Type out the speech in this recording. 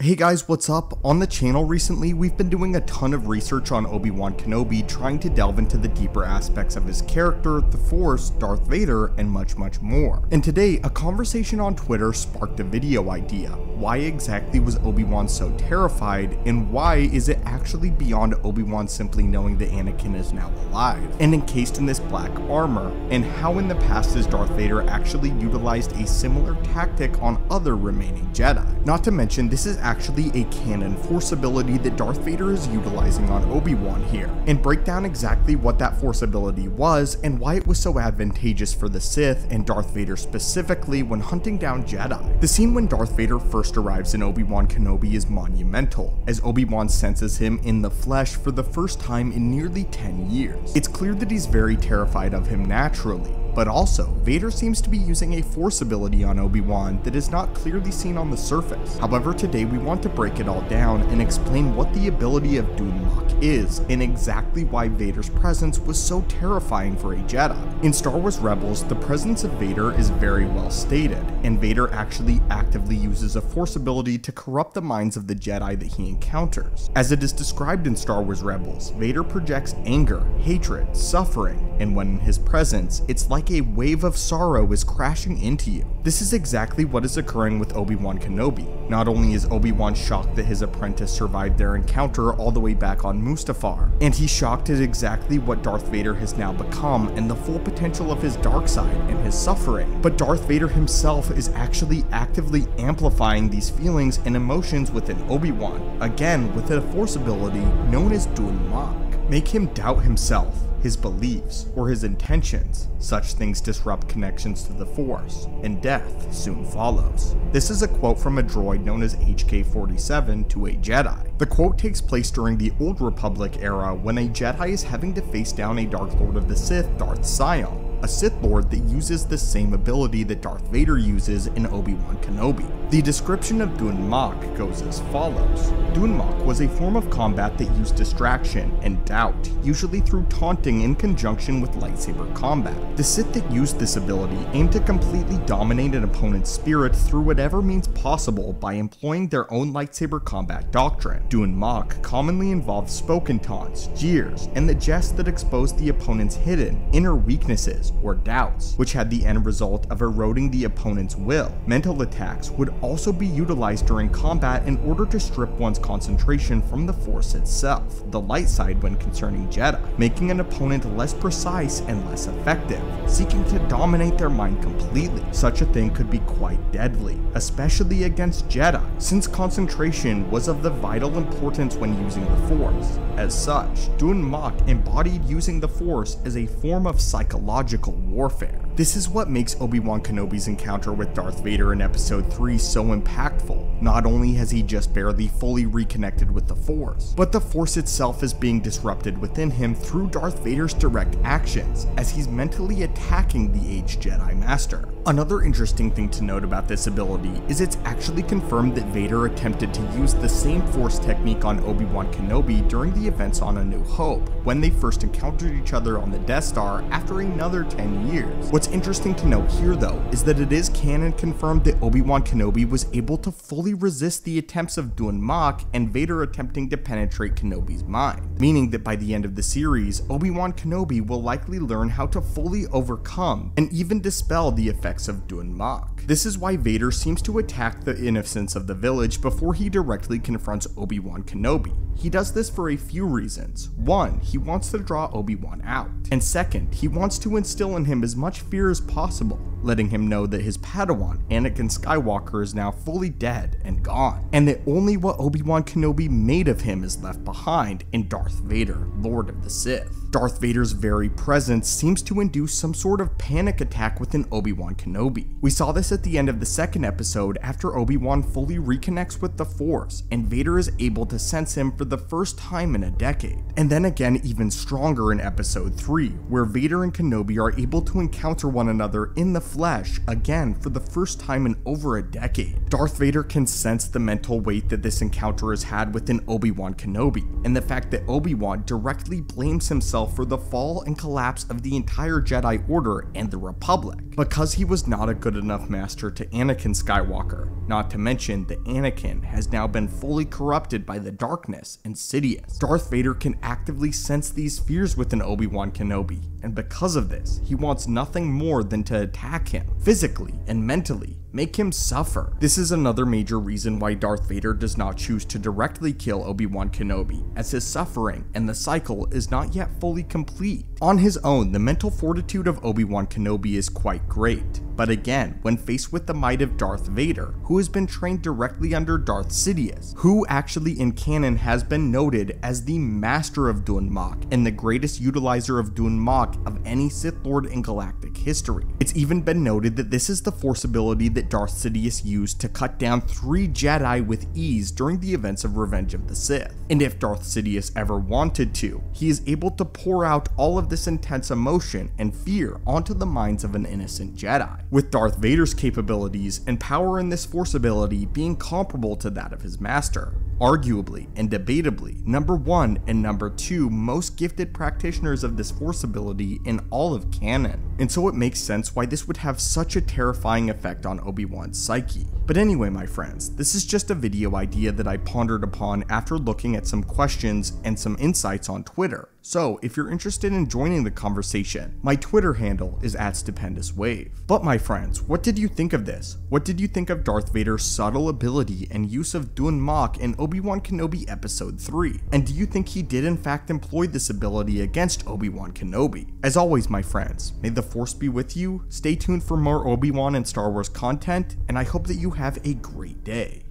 Hey guys, what's up? On the channel recently, we've been doing a ton of research on Obi-Wan Kenobi, trying to delve into the deeper aspects of his character, the Force, Darth Vader, and much more. And today, a conversation on Twitter sparked a video idea. Why exactly was Obi-Wan so terrified, and why is it actually beyond Obi-Wan simply knowing that Anakin is now alive and encased in this black armor, and how in the past has Darth Vader actually utilized a similar tactic on other remaining Jedi? Not to mention, this is actually a canon Force ability that Darth Vader is utilizing on Obi-Wan here, and break down exactly what that Force ability was and why it was so advantageous for the Sith and Darth Vader specifically when hunting down Jedi. The scene when Darth Vader first arrives in Obi-Wan Kenobi is monumental, as Obi-Wan senses him in the flesh for the first time in nearly 10 years. It's clear that he's very terrified of him naturally, but also, Vader seems to be using a Force ability on Obi-Wan that is not clearly seen on the surface. However, today we want to break it all down and explain what the ability of Dunmok is, and exactly why Vader's presence was so terrifying for a Jedi. In Star Wars Rebels, the presence of Vader is very well stated, and Vader actually actively uses a Force ability to corrupt the minds of the Jedi that he encounters. As it is described in Star Wars Rebels, Vader projects anger, hatred, suffering, and when in his presence, it's like a wave of sorrow is crashing into you. This is exactly what is occurring with Obi-Wan Kenobi. Not only is Obi-Wan shocked that his apprentice survived their encounter all the way back on Mustafar, and he's shocked at exactly what Darth Vader has now become and the full potential of his dark side and his suffering, but Darth Vader himself is actually actively amplifying these feelings and emotions within Obi-Wan, again with a Force ability known as Dunmok. Make him doubt himself, his beliefs, or his intentions. Such things disrupt connections to the Force, and death soon follows. This is a quote from a droid known as HK-47 to a Jedi. The quote takes place during the Old Republic era when a Jedi is having to face down a Dark Lord of the Sith, Darth Sion, a Sith Lord that uses the same ability that Darth Vader uses in Obi-Wan Kenobi. The description of Dunmok goes as follows. Dunmok was a form of combat that used distraction and doubt, usually through taunting in conjunction with lightsaber combat. The Sith that used this ability aimed to completely dominate an opponent's spirit through whatever means possible by employing their own lightsaber combat doctrine. Dunmok commonly involved spoken taunts, jeers, and the jests that exposed the opponent's hidden, inner weaknesses or doubts, which had the end result of eroding the opponent's will. Mental attacks would also be utilized during combat in order to strip one's concentration from the Force itself, the light side when concerning Jedi, making an opponent less precise and less effective, seeking to dominate their mind completely. Such a thing could be quite deadly, especially against Jedi, since concentration was of the vital importance when using the Force. As such, Dunmok embodied using the Force as a form of psychological warfare. This is what makes Obi-Wan Kenobi's encounter with Darth Vader in Episode 3 so impactful. Not only has he just barely fully reconnected with the Force, but the Force itself is being disrupted within him through Darth Vader's direct actions, as he's mentally attacking the aged Jedi Master. Another interesting thing to note about this ability is it's actually confirmed that Vader attempted to use the same Force technique on Obi-Wan Kenobi during the events on A New Hope, when they first encountered each other on the Death Star after another 10 years. What's interesting to note here though is that it is canon confirmed that Obi-Wan Kenobi was able to fully resist the attempts of Dunmok and Vader attempting to penetrate Kenobi's mind, meaning that by the end of the series, Obi-Wan Kenobi will likely learn how to fully overcome and even dispel the effects of Dunmok. This is why Vader seems to attack the innocents of the village before he directly confronts Obi-Wan Kenobi. He does this for a few reasons. One, he wants to draw Obi-Wan out, and second, he wants to instill in him as much fear as possible, letting him know that his Padawan, Anakin Skywalker, is now fully dead and gone, and that only what Obi-Wan Kenobi made of him is left behind in Darth Vader, Lord of the Sith. Darth Vader's very presence seems to induce some sort of panic attack within Obi-Wan Kenobi. We saw this at the end of the second episode after Obi-Wan fully reconnects with the Force, and Vader is able to sense him for the first time in a decade. And then again even stronger in Episode 3, where Vader and Kenobi are able to encounter one another in the flesh again for the first time in over a decade. Darth Vader can sense the mental weight that this encounter has had within Obi-Wan Kenobi, and the fact that Obi-Wan directly blames himself for the fall and collapse of the entire Jedi Order and the Republic, because he was not a good enough master to Anakin Skywalker, not to mention that Anakin has now been fully corrupted by the darkness and Sidious. Darth Vader can actively sense these fears within Obi-Wan Kenobi, and because of this, he wants nothing more than to attack him, physically and mentally, make him suffer. This is another major reason why Darth Vader does not choose to directly kill Obi-Wan Kenobi, as his suffering and the cycle is not yet fully complete. On his own, the mental fortitude of Obi-Wan Kenobi is quite great, but again, when faced with the might of Darth Vader, who has been trained directly under Darth Sidious, who actually in canon has been noted as the master of Dun Mok and the greatest utilizer of Dun Mok of any Sith Lord in galactic history. It's even been noted that this is the Force ability that Darth Sidious used to cut down 3 Jedi with ease during the events of Revenge of the Sith. And if Darth Sidious ever wanted to, he is able to pour out all of this intense emotion and fear onto the minds of an innocent Jedi, with Darth Vader's capabilities and power in this Force ability being comparable to that of his master. Arguably and debatably, number 1 and number 2 most gifted practitioners of this Force ability in all of canon. And so it makes sense why this would have such a terrifying effect on Obi-Wan's psyche. But anyway, my friends, this is just a video idea that I pondered upon after looking at some questions and some insights on Twitter. So if you're interested in joining the conversation, my Twitter handle is @stupendousswave. But my friends, what did you think of this? What did you think of Darth Vader's subtle ability and use of Dun Mok in Obi-Wan Kenobi Episode 3? And do you think he did in fact employ this ability against Obi-Wan Kenobi? As always, my friends, may the Force be with you, stay tuned for more Obi-Wan and Star Wars content, and I hope that you have a great day.